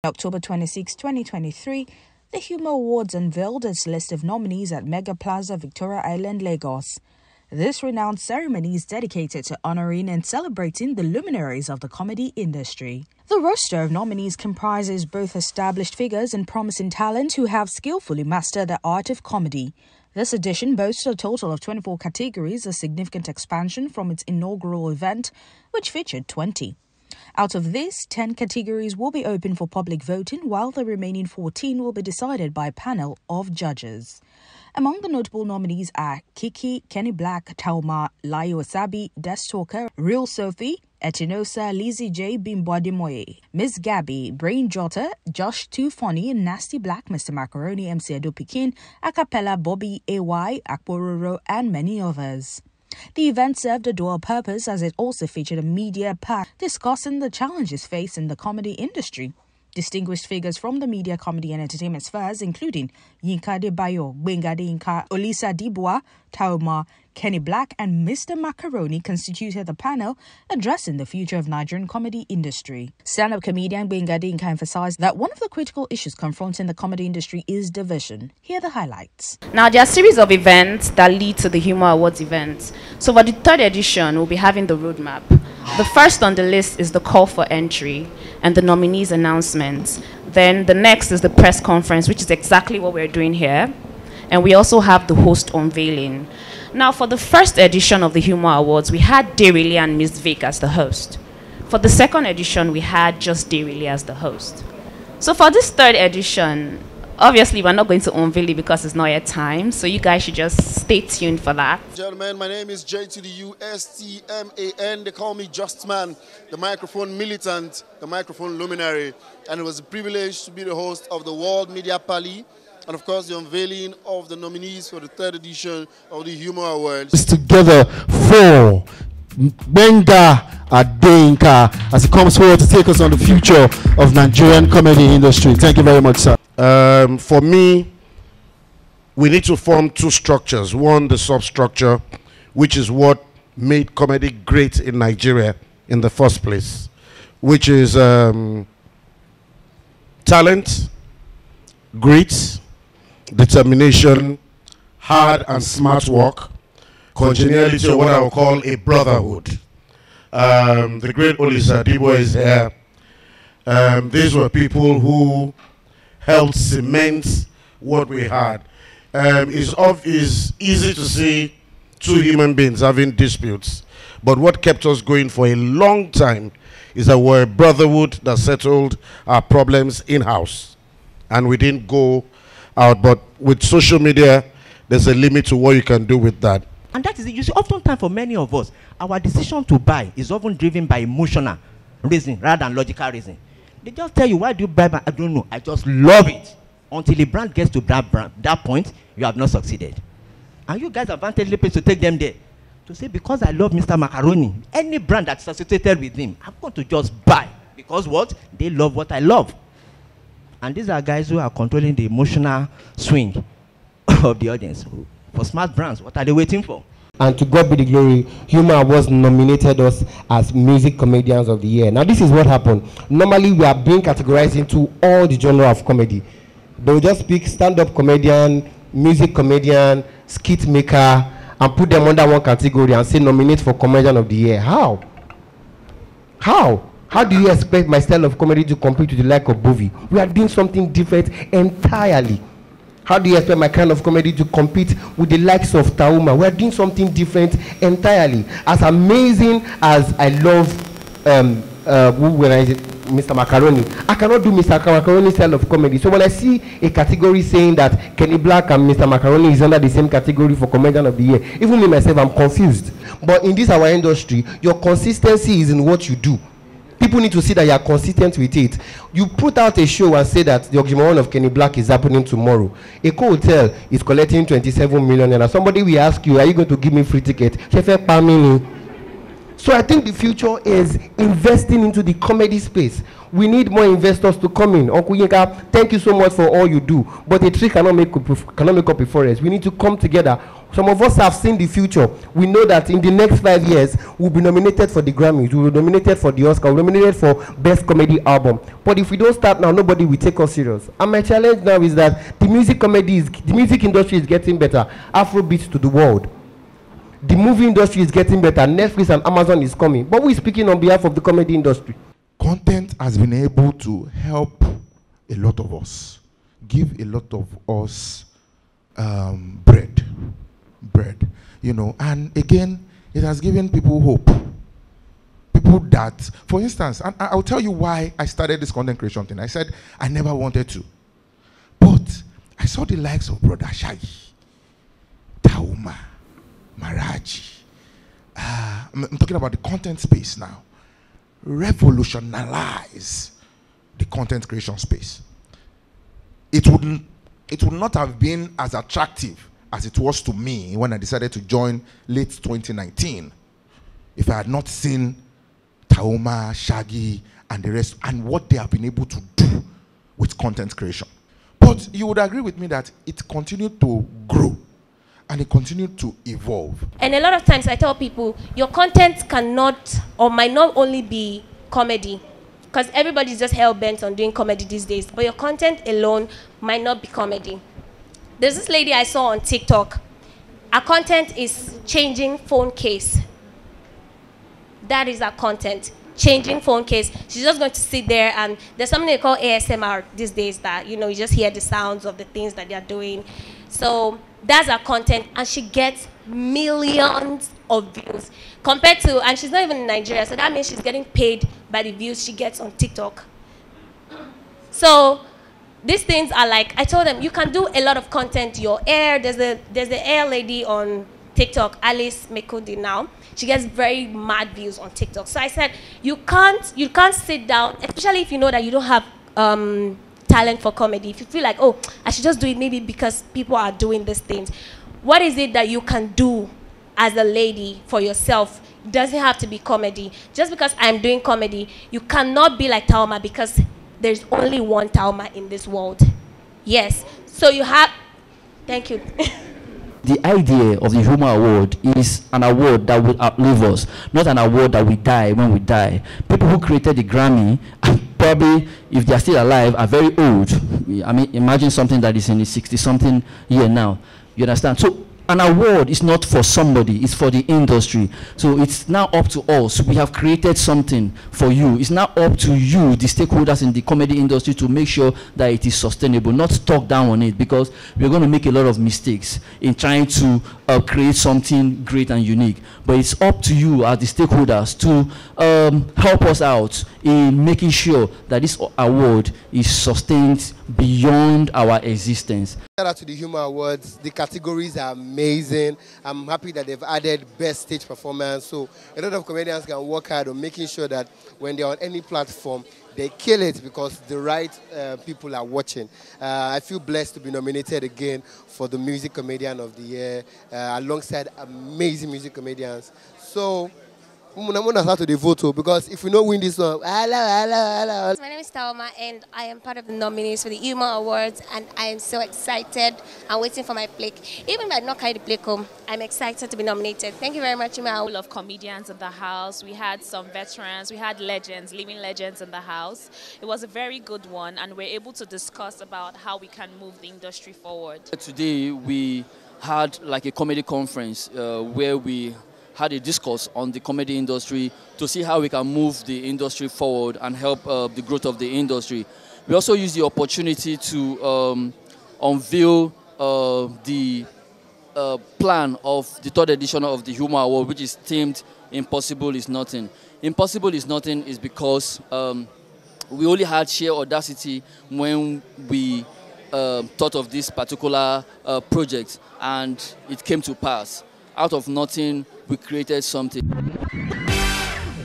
October 26, 2023, the Humour Awards unveiled its list of nominees at Mega Plaza, Victoria Island, Lagos. This renowned ceremony is dedicated to honoring and celebrating the luminaries of the comedy industry. The roster of nominees comprises both established figures and promising talent who have skillfully mastered the art of comedy. This edition boasts a total of 24 categories, a significant expansion from its inaugural event, which featured 20. Out of this, 10 categories will be open for public voting, while the remaining 14 will be decided by a panel of judges. Among the notable nominees are Kiki, Kenny Black, Tauma, Layo Wasabi, Des Talker, Real Sophie, Etinosa, Lizzie J, Bimbo Ademoye, Miss Gabby, Brain Jotter, Josh Too Funny, Nasty Black, Mr. Macaroni, MC Edo Pikin, Acapella, Bobby, AY, Akpororo, and many others. The event served a dual purpose as it also featured a media pack discussing the challenges faced in the comedy industry. Distinguished figures from the media, comedy and entertainment spheres, including Yinka Debayo, Gbenga Deyinka, Olisa Dibua, Tauma, Kenny Black and Mr. Macaroni constituted the panel addressing the future of Nigerian comedy industry. Stand-up comedian Gbenga Deyinka emphasized that one of the critical issues confronting the comedy industry is division. Here are the highlights. Now, there are a series of events that lead to the Humour Awards events. So for the third edition, we'll be having the roadmap. The first on the list is the call for entry and the nominees announcements. Then the next is the press conference, which is exactly what we're doing here. And we also have the host unveiling. Now, for the first edition of the Humour Awards, we had Derili and Miss Vic as the host. For the second edition, we had just Derili as the host. So for this third edition, obviously, we're not going to unveil it because it's not yet time, so you guys should just stay tuned for that. Gentlemen, my name is J to the USTMAN. They call me Just Man, the microphone militant, the microphone luminary. And it was a privilege to be the host of the World Media Pally, and of course the unveiling of the nominees for the third edition of the Humour Awards. Together for Gbenga Deyinka as he comes forward to take us on the future of Nigerian comedy industry. Thank you very much, sir. For me, we need to form two structures. One, the substructure, which is what made comedy great in Nigeria in the first place, which is talent, grit, determination, hard and smart work, congeniality, or what I would call a brotherhood. The great Olisa Dibua is here. These were people who helped cement what we had. It's easy to see two human beings having disputes, but what kept us going for a long time is that we're a brotherhood that settled our problems in-house, and we didn't go out. But with social media, there's a limit to what you can do with that. And that is it. You see, oftentimes for many of us, our decision to buy is often driven by emotional reason rather than logical reason. They just tell you, why do you buy? I don't know. I just love it. Until a brand gets to that point, you have not succeeded. And you guys are advantagely placed to take them there. To say, because I love Mr. Macaroni, any brand that's associated with him, I'm going to just buy. Because what? They love what I love. And these are guys who are controlling the emotional swing of the audience. For smart brands, what are they waiting for? And to God be the glory, Humour Awards nominated us as Music Comedians of the Year. Now, this is what happened. Normally, we are being categorized into all the genre of comedy. They will just pick stand-up comedian, music comedian, skit maker, and put them under one category and say nominate for Comedian of the Year. How? How? How do you expect my style of comedy to compete with the like of Bovi? We are doing something different entirely. How do you expect my kind of comedy to compete with the likes of Tauma? We are doing something different entirely. As amazing as I love Mr. Macaroni, I cannot do Mr. Macaroni's style of comedy. So when I see a category saying that Kenny Black and Mr. Macaroni is under the same category for Comedian of the Year, even me myself, I'm confused. But in this our industry, your consistency is in what you do. People need to see that you are consistent with it. You put out a show and say that the Oxymoron of Kenny Black is happening tomorrow. A hotel is collecting 27 million, and somebody will ask you, are you going to give me free ticket? So I think the future is investing into the comedy space. We need more investors to come in. Uncle Yinka, thank you so much for all you do. But a tree cannot make up a forest. We need to come together. Some of us have seen the future. We know that in the next 5 years, we'll be nominated for the Grammys, we'll be nominated for the Oscar, we'll be nominated for Best Comedy Album. But if we don't start now, nobody will take us serious. And my challenge now is that the music industry is getting better. Afrobeat to the world. The movie industry is getting better. Netflix and Amazon is coming. But we're speaking on behalf of the comedy industry. Content has been able to help a lot of us, give a lot of us bread, you know. And again, it has given people hope. People that, for instance, and I'll tell you why I started this content creation thing. I said I never wanted to. But I saw the likes of Brother Shaggy, Tauma, Maraji. I'm talking about the content space now. Revolutionize the content creation space. It would not have been as attractive as it was to me when I decided to join late 2019 if I had not seen Taoma, Shaggy, and the rest, and what they have been able to do with content creation. But you would agree with me that it continued to grow and it continued to evolve. And a lot of times I tell people, your content cannot or might not only be comedy, because everybody's just hell-bent on doing comedy these days, but your content alone might not be comedy. There's this lady I saw on TikTok. Her content is changing phone case. That is her content, changing phone case. She's just going to sit there, and there's something they call ASMR these days that, you know, you just hear the sounds of the things that they're doing. So that's her content, and she gets millions of views compared to, and she's not even in Nigeria, so that means she's getting paid by the views she gets on TikTok. So these things are like, I told them, you can do a lot of content. Your air, there's the air lady on TikTok, Alice Mekudi now. She gets very mad views on TikTok. So I said, you can't sit down, especially if you know that you don't have talent for comedy. If you feel like, oh, I should just do it maybe because people are doing these things. What is it that you can do as a lady for yourself? It doesn't have to be comedy. Just because I'm doing comedy, you cannot be like Taoma because there's only one Taoma in this world. Yes. So you have, thank you. The idea of the Humour Award is an award that will outlive us, not an award that we die when we die. People who created the Grammy, probably, if they are still alive, are very old. I mean, imagine something that is in its 60-something year now. You understand? So an award is not for somebody, it's for the industry. So it's now up to us. We have created something for you. It's now up to you, the stakeholders in the comedy industry, to make sure that it is sustainable, not talk down on it, because we're going to make a lot of mistakes in trying to create something great and unique. But it's up to you as the stakeholders to help us out in making sure that this award is sustained beyond our existence. Shout out to the Humour Awards. The categories are amazing. I'm happy that they've added best stage performance. So a lot of comedians can work hard on making sure that when they're on any platform, they kill it because the right people are watching. I feel blessed to be nominated again for the Music Comedian of the Year alongside amazing music comedians. So I'm going to start to the vote because if we don't win this one, hello. My name is Taoma and I am part of the nominees for the Humour Awards, and I am so excited. I'm waiting for my plaque. Even if I not carry the plaque home, I'm excited to be nominated. Thank you very much, Humour. Full of comedians in the house. We had some veterans, we had legends, living legends in the house. It was a very good one, and we're able to discuss about how we can move the industry forward. Today we had like a comedy conference where we had a discourse on the comedy industry to see how we can move the industry forward and help the growth of the industry. We also used the opportunity to unveil the plan of the third edition of the Humour Award, which is themed Impossible is Nothing. Impossible is Nothing is because we only had sheer audacity when we thought of this particular project, and it came to pass. Out of nothing, we created something.